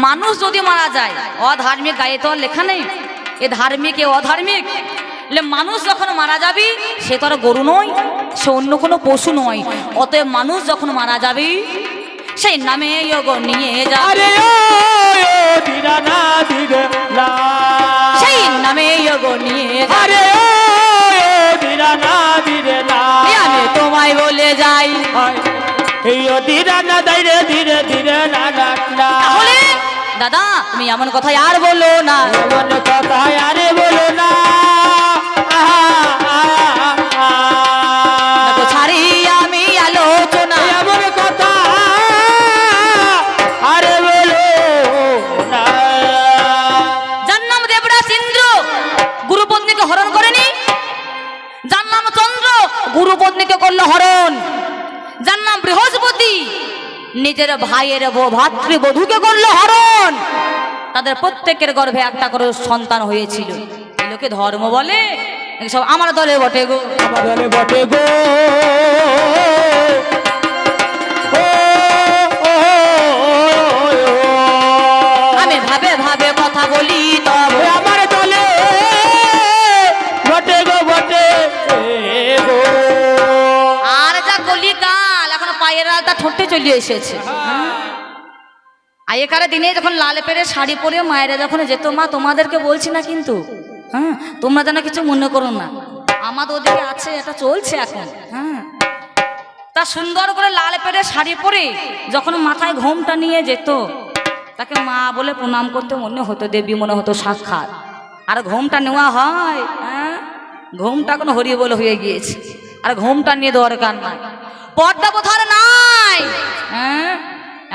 মানুষ যদি মারা যায়, অধার্মিক গায়ে তো আর লেখা নেই এ ধার্মিক এ অধার্মিক। মানুষ যখন মারা যাবি সে তো আর গরু নয়, সে অন্য কোনো পশু নয়। অতএব মানুষ যখন মারা যাবি সেই নামে নিয়ে যাবে, সেই নামে নিয়ে যাবে। আমি তোমায় বলে যাই তাহলে দাদা তুমি এমন কথা আর বলো না, এমন কথা আর বলো না। ছাড়ি আমি আলোচনা, এমন কথা আর বলো না। যার নাম দেবরাজ ইন্দ্র গুরুপত্নীকে হরণ করেনি, যার নাম চন্দ্র গুরুপত্নীকে করলো হরণ, যার নাম বৃহস্পতি নিজের ভাইয়ের ভাতৃবধূকে করলো হরণ, তাদের প্রত্যেকের গর্ভে একটা করে সন্তান হয়েছিল। এগুলোকে ধর্ম বলে? সব আমার দলে বটে গো, আমার দলে বটে গো। আমি ভাবে ভাবে কথা বলি তবে আমার দলে বটে গো, বটে গো। আর যা কলিকাল এখন পায়ের আলতা ঠোঁটে চলে এসেছে। আগেকার দিনে যখন লাল পেরে শাড়ি পরে মায়েরা যখন যেত, মা তোমাদেরকে বলছি না কিন্তু, হ্যাঁ তোমরা যেন কিছু মনে করো না, আমাদের ওদিকে আছে, এটা চলছে এখন। হ্যাঁ তা সুন্দর করে লাল পেরে শাড়ি পরে যখন মাথায় ঘোমটা নিয়ে যেত, তাকে মা বলে প্রণাম করতে মনে হতো, দেবী মনে হতো সাক্ষাৎ। আর ঘোমটা নেওয়া হয়? হ্যাঁ ঘোমটা এখন হরিবোল হয়ে গিয়েছে, আর ঘোমটা নিয়ে দরকার নাই, পর্দা প্রথার নাই। হ্যাঁ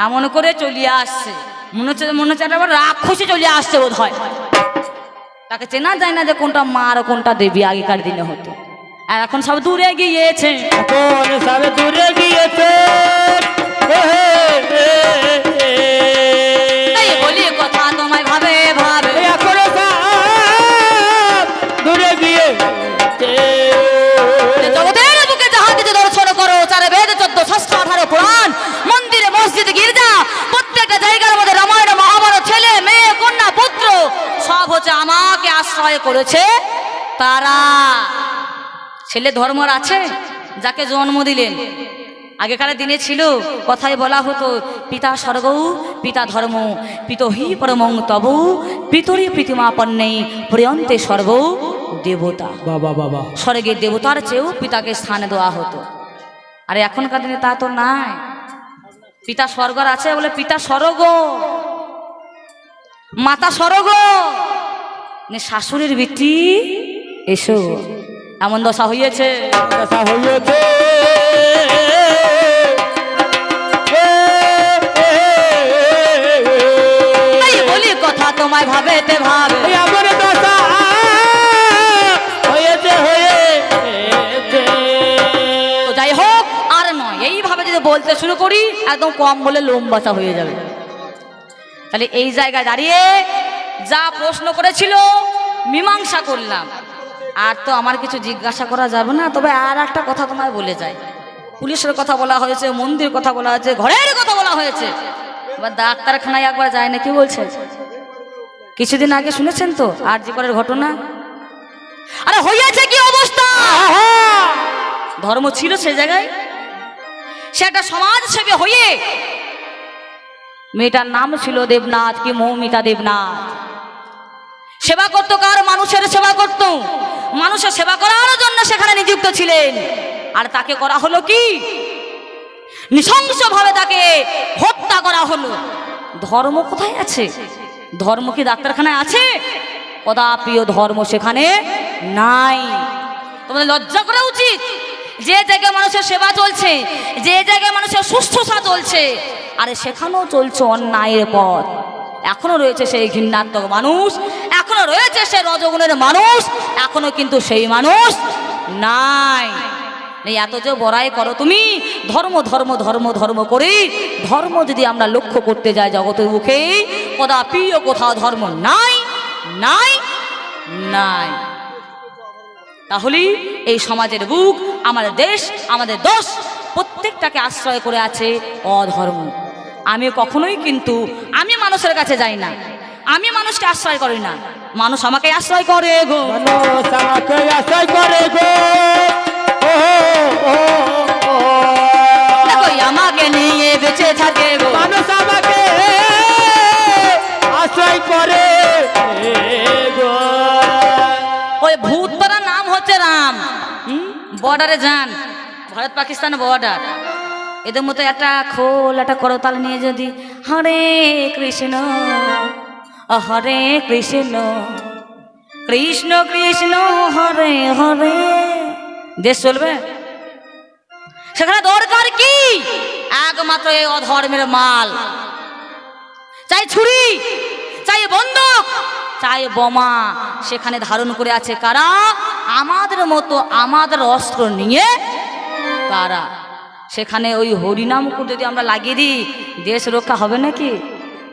এমন করে চলিয়ে আসছে, মনে হচ্ছে আবার রাক্ষসী চলে আসছে বোধ হয়। তাকে চেনা যায় না যে কোনটা মা আর কোনটা দেবী, আগেকার দিনে হতো। আর এখন সব দূরে গিয়েছে, এখন সব দূরে গিয়েছে। তাই বলি কথা তোমায় ভাবে ভাবে, এখন সব দূরে গিয়েছে। জগতের বুকে যাহা কিছু দর্শন করো, চারে বেদ 14 শাস্ত্র 18 পুরাণ, মন্দিরে মসজিদে গির্জা, প্রত্যেকটা জায়গার মধ্যে রামায়ণ মহাভারত, ছেলে মেয়ে কন্যা পুত্র সব হচ্ছে আমাকে আশ্রয় করেছে তারা। ছেলে ধর্মর আছে যাকে জন্ম দিলেন। আগেকার দিনে ছিল, কথায় বলা হতো পিতা স্বর্গ পিতা ধর্ম, পিতহি পরমং তব পিতরি প্রীতিমাপন্নেই প্রিয়ন্তে সর্ব দেবতা। বাবা বাবা, স্বর্গের দেবতার চেয়েও পিতাকে স্থান দেওয়া হতো। আর এখনকার দিনে তা তো নাই। পিতা স্বর্গর আছে বলে পিতা স্বর্গ, মাতা স্বর্গ, শাশুড়ির বিটি এসো, এমন দশা হইয়েছে। দশা হইয়েছে। তাই বলি কথা তোমায় ভাবেতে ভাবে, আমার দশা হয়েছে, হয়েছে। তো যাই হোক আর নয়, এইভাবে যদি বলতে শুরু করি একদম কম বলে লোম বাঁচা হয়ে যাবে। তাহলে এই জায়গায় দাঁড়িয়ে যা প্রশ্ন করেছিল মীমাংসা করলাম, আর তো আমার কিছু জিজ্ঞাসা করা যাবে না। তবে আর একটা কথা তোমায় বলে যাই, পুলিশের কথা বলা হয়েছে, মন্দির কথা বলা হয়েছে, ঘরের কথা বলা হয়েছে, এবার ডাক্তারখানায় একবার যায় না, কি বলছে? কিছুদিন আগে শুনেছেন তো আরজি করের ঘটনা? আরে হইয়াছে কি অবস্থা! ধর্ম ছিল সে জায়গায়, সে একটা সমাজসেবী হয়ে, মেয়েটার নাম ছিল দেবনাথ কি মৌমিতা দেবনাথ, সেবা করতো কার? মানুষের সেবা করতো, মানুষের সেবা করার জন্য সেখানে নিযুক্ত ছিলেন। আর তাকে করা হলো কি? নৃশংসভাবে তাকে হত্যা করা হলো। ধর্ম কোথায় আছে? ধর্ম কি ডাক্তারখানায় আছে? কদাপিও ধর্ম সেখানে নাই। তোমাদের লজ্জা করা উচিত। যে জায়গায় মানুষের সেবা চলছে, যে জায়গায় মানুষের সুস্থতা চলছে, আরে সেখানেও চলছে অন্যায়ের পথ। এখনো রয়েছে সেই ঘৃণাত্মক মানুষ, এখনো রয়েছে সেই রজগুণের মানুষ, এখনো কিন্তু সেই মানুষ নাই। এত যে বড়াই করো তুমি ধর্ম ধর্ম ধর্ম ধর্ম করে, ধর্ম যদি আমরা লক্ষ্য করতে যাই জগতের মুখে, কদাপিও কোথাও ধর্ম নাই নাই নাই। তাহলে এই সমাজের বুক, আমাদের দেশ, আমাদের দোষ, প্রত্যেকটাকে আশ্রয় করে আছে অধর্ম। আমি কখনোই কিন্তু আমি মানুষের কাছে যাই না, আমি মানুষকে আশ্রয় করি না, মানুষ আমাকে আশ্রয় করে গো। মানুষ আমাকে আশ্রয় করে গো। ও ও ও দেখো আমাকে নিয়ে বেঁচে থাকে গো। মানুষ আমাকে আশ্রয় করে গো। ওই ভূত পাড়া নাম হচ্ছে রাম, বর্ডারে যান, ভারত পাকিস্তান বর্ডার, এদের মতো একটা খোল একটা করতাল নিয়ে যদি হরে কৃষ্ণ হরে কৃষ্ণ কৃষ্ণ কৃষ্ণ হরে হরে দেশ চলবে? সেখানে দরকার কি? একমাত্র এই অধর্মের মাল, চাই ছুরি, চাই বন্দুক, চাই বোমা, সেখানে ধারণ করে আছে কারা? আমাদের মতো আমাদের অস্ত্র নিয়ে কারা। সেখানে ওই হরিনাম যদি আমরা লাগিয়ে দিই, দেশ রক্ষা হবে নাকি?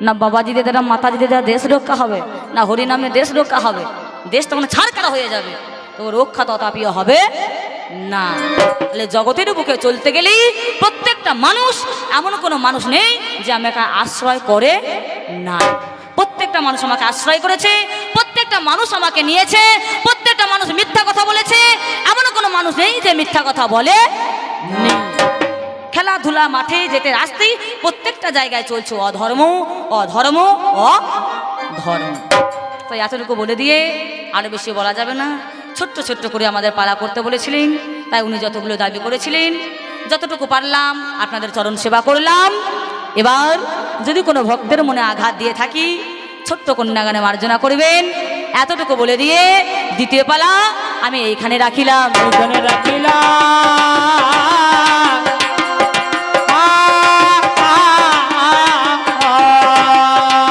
না বাবাজি দেদারা মাতাজি দেদারা দেশ রক্ষা হবে, না হরিনামে দেশ রক্ষা হবে? দেশ তখন ছাড়খাড়া হয়ে যাবে, তো রক্ষা তথাপিও হবে না। তাহলে জগতের বুকে চলতে গেলেই প্রত্যেকটা মানুষ, এমন কোনো মানুষ নেই যে আমাকে আশ্রয় করে না। প্রত্যেকটা মানুষ আমাকে আশ্রয় করেছে, প্রত্যেকটা মানুষ আমাকে নিয়েছে, প্রত্যেকটা মানুষ মিথ্যা কথা বলেছে, এমন কোনো মানুষ নেই যে মিথ্যা কথা বলে নেই। খেলাধুলা মাঠে যেতে আসতেই প্রত্যেকটা জায়গায় চলছে অধর্ম অধর্ম অধর্ম। তো এতটুকু বলে দিয়ে আরো বেশি বলা যাবে না, ছোট্ট ছোট্ট করে আমাদের পালা করতে বলেছিলেন, তাই উনি যতগুলো দাবি করেছিলেন যতটুকু পারলাম আপনাদের চরণ সেবা করলাম। এবার যদি কোনো ভক্তের মনে আঘাত দিয়ে থাকি, ছোট্ট কন্যাগানে মার্জনা করবেন, এতটুকু বলে দিয়ে দ্বিতীয় পালা আমি এইখানে রাখিলাম। এখানে রাখিলাম।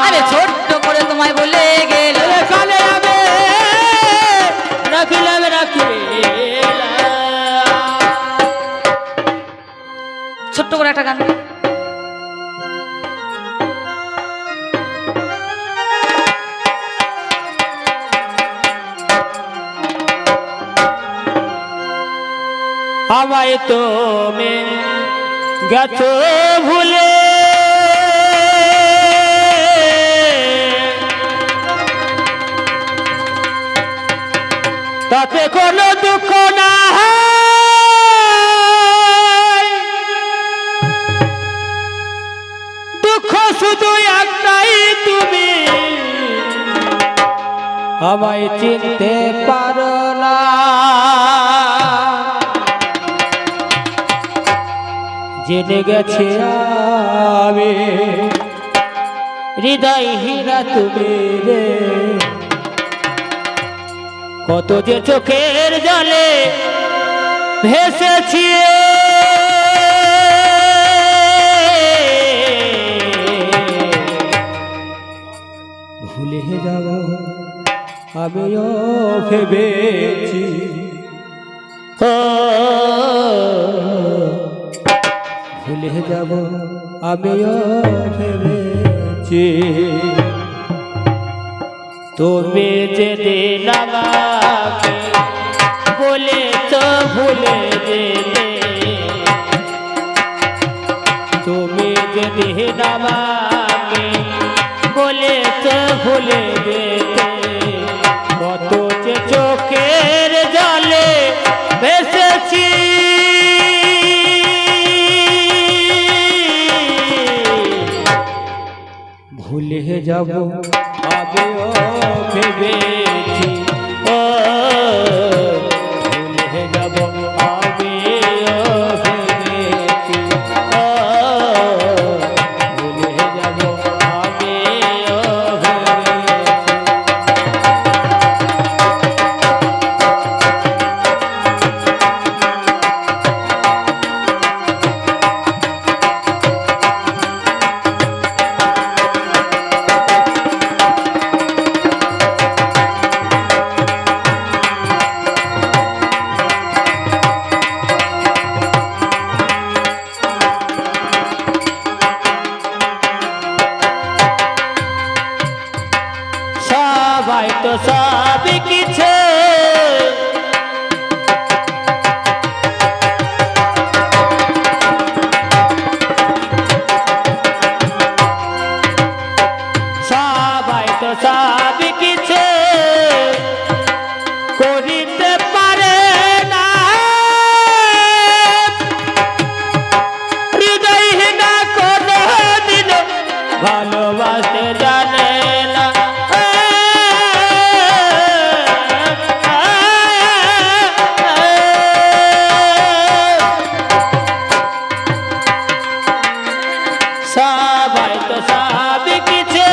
আরে ছোট্ট করে তোমায় বলে গেল, এখানে আমি রাখিলাম রাখিলাম। ছোট্ট করে একটা গান। আমায় তুমি গেছো ভুলে, তাতে কোনো দুঃখ না হয়, দুঃখ শুধু একটাই, তুমি আমায় চিনতে পারো না। জেনে গেছে আমি হৃদয়হীনা তুমি রে, কত যে চোখের জলে ভেসেছি, ভুলে যাব আমিও ভেবেছি। ভুলে যাব আমিও ভেবেছি, তুমি যেদিন আমাকে বলে তো ভুলে যেতে, তুমি যেদিন আমাকে বলে তো ভুলে যেতে, কত যে চোখের জলে ভেসেছি, ভুলে যাব আমিও ভেবেছি। ও ভুলে যাব আমিও ভেবেছি, ও ভুলে যাব আমিও ভেবেছি। সবাই তো সবই কিছু, তো সব কিছু করিতে পারে না, হৃদয় না কোনো দিন ভালোবাসতে জানে না। সবাই তো সব কিছু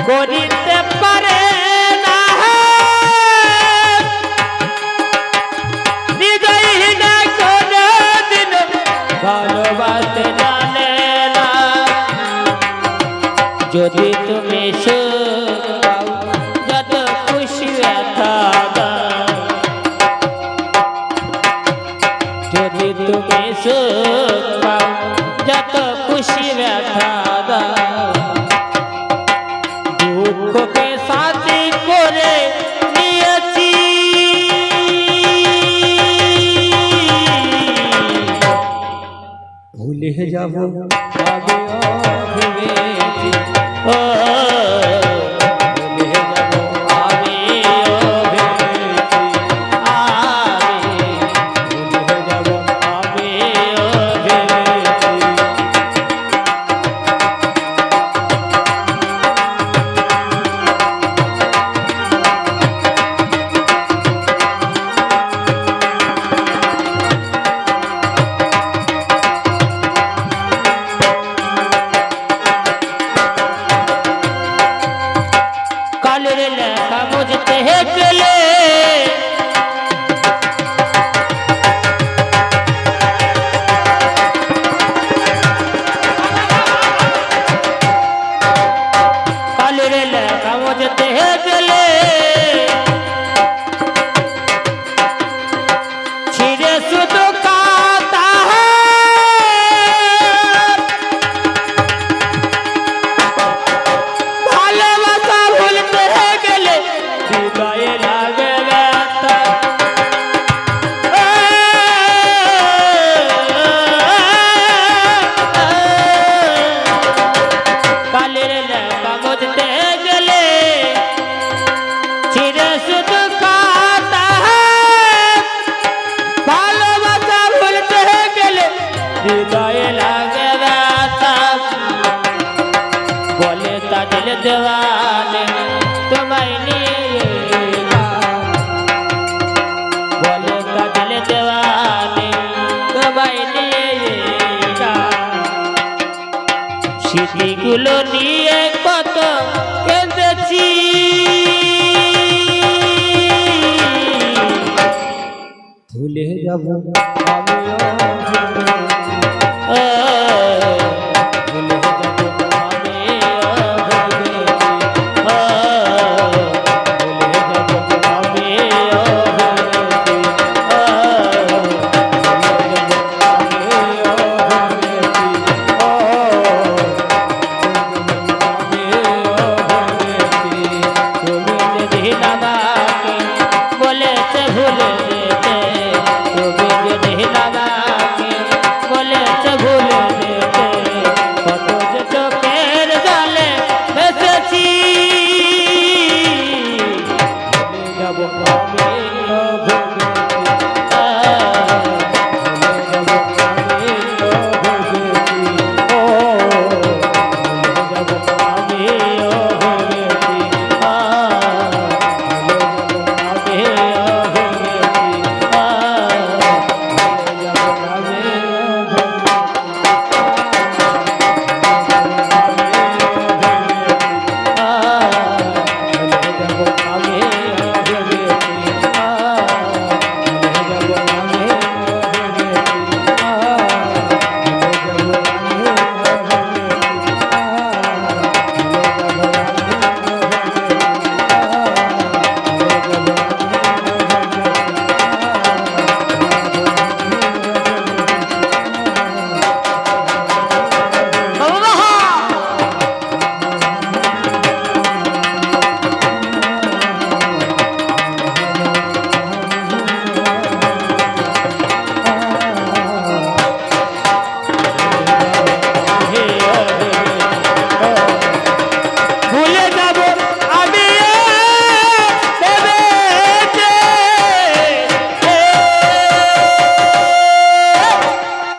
করিতে পারে না, হৃদয় না কোনো দিন ভালোবাসতে জানে না। যদি তুমি সুখ পাও যত খুশি ব্যথা দাও, যদি তুমি সুখ পাও যত খুশি ব্যথা দাও, দুঃখকে সাথী করে নিয়েছি, ভুলে যাব আমিও ভেবেছি, ও ভুলে যাব আমিও ভেবেছি, আমি ভুলে যাব আমিও ভেবেছি। কালের লেখা বুঝতে গেলে কালের লেখা বুঝতে গেলে ছিঁড়ে শুধু কাঁটা, ভালোবাসা ভুলতে গেলে হৃদয়ে লাগে ব্যথা। কালের লেখা বুঝতে গেলে ছিঁড়ে শুধু কাঁটা, ভালোবাসা ভুলতে গেলে হৃদয়ে লাগে ব্যথা। বলে তা দিল দেওয়ানে তোমায় নিয়ে গান, বলে তা দিল দেওয়ানে তোমায় নিয়ে গান। স্মৃতিগুলো নিয়ে কত কেঁদেছি, ভুলে যাব আমিও ভেবেছি,